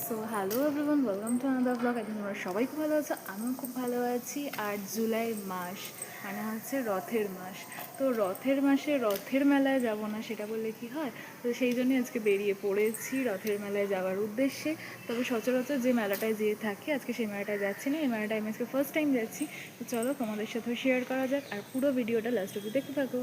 So hello everyone, welcome to another blog. এখন তোমরা সবাই খুব ভালো আছো, আমিও খুব ভালো আছি। আর জুলাই মাস মানে হচ্ছে রথের মাস। তো রথের মাসে রথের মেলায় যাব না সেটা বললে কি হয়? তো সেই জন্যই আজকে বেরিয়ে পড়েছি রথের মেলায় যাওয়ার উদ্দেশ্যে। তবে সচরাচর যে মেলাটায় যেয়ে থাকি, আজকে সেই মেলাটায় যাচ্ছি না। এই মেলাটায় আমি আজকে ফার্স্ট টাইম যাচ্ছি। তো চলো তোমাদের সাথেও শেয়ার করা যাক, আর পুরো ভিডিওটা লাস্ট অবধি দেখতে থাকো।